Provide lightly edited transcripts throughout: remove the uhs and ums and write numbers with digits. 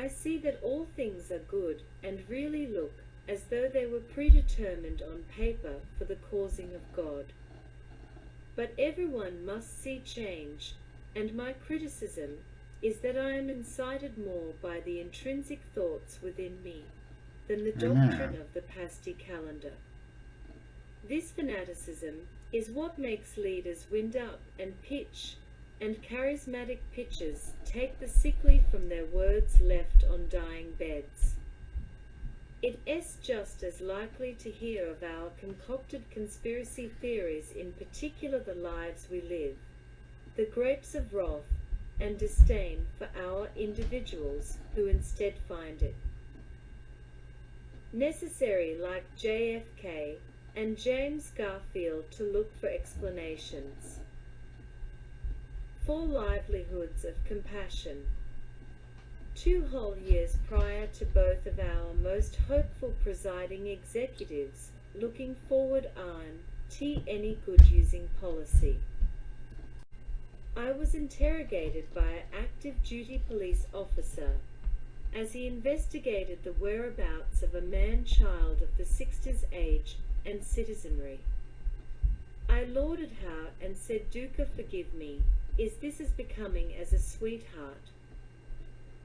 I see that all things are good, and really look as though they were predetermined on paper for the causing of God. But everyone must see change, and my criticism is that I am incited more by the intrinsic thoughts within me than the doctrine of the pasty calendar. This fanaticism is what makes leaders wind up and pitch, and charismatic pitchers take the sickly from their words left on dying beds. It is just as likely to hear of our concocted conspiracy theories, in particular the lives we live, the grapes of wrath and disdain for our individuals who instead find it necessary, like JFK and James Garfield, to look for explanations for livelihoods of compassion. 2 whole years prior to both of our most hopeful presiding executives looking forward on any good using policy. I was interrogated by an active duty police officer as he investigated the whereabouts of a man-child of the 60s age and citizenry. I lauded her and said, "Douka, forgive me, this is becoming as a sweetheart."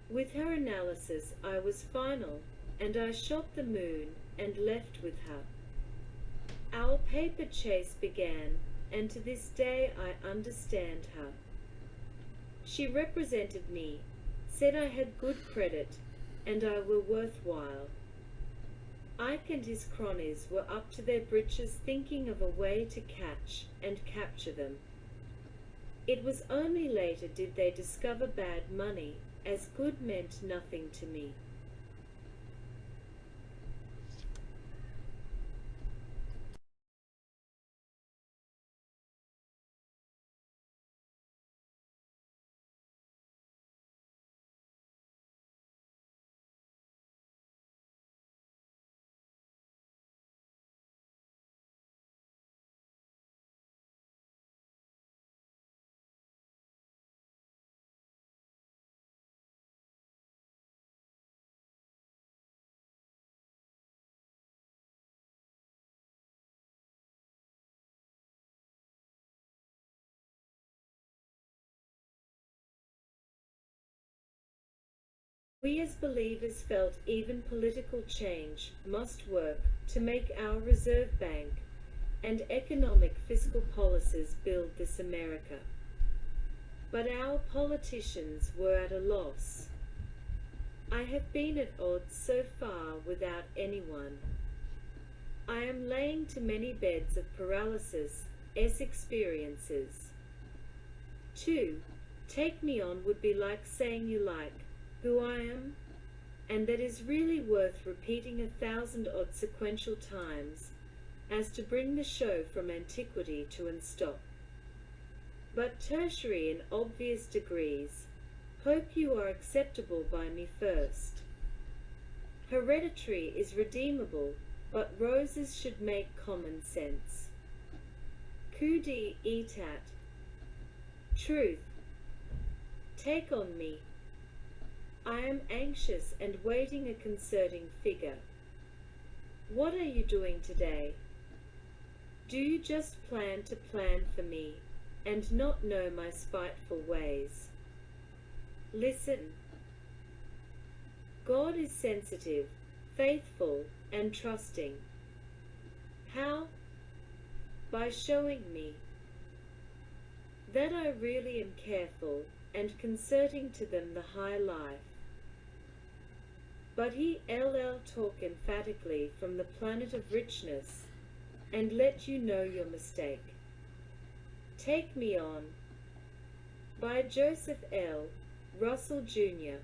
With her analysis I was final, and I shot the moon and left with her. Our paper chase began, and to this day I understand her. She represented me, said I had good credit, and I were worthwhile. Ike and his cronnies were up to their britches thinking of a way to catch and capture them. It was only later did they discover bad money, as good meant nothing to me. We as believers felt even political change must work to make our Reserve Bank and economic fiscal policies build this America. But our politicians were at a loss. I have been at odds so far without anyone. I am laying to many beds of paralysis experiences. 2. Take me on would be like saying you like who I am, and that is really worth repeating 1,000-odd sequential times, as to bring the show from antiquity to unstop. But tertiary in obvious degrees, hope you are acceptable by me first. Hereditary is redeemable, but roses should make common sense. Coup d'etat. Truth. Take on me. I am anxious and waiting a concerting figure. What are you doing today? Do you just plan to plan for me, and not know my spiteful ways? Listen. God is sensitive, faithful, and trusting. How? By showing me that I really am careful and concerting to them the high life. But he talk emphatically from the planet of richness, and let you know your mistake. Take me on. By Joseph L. Russell Jr.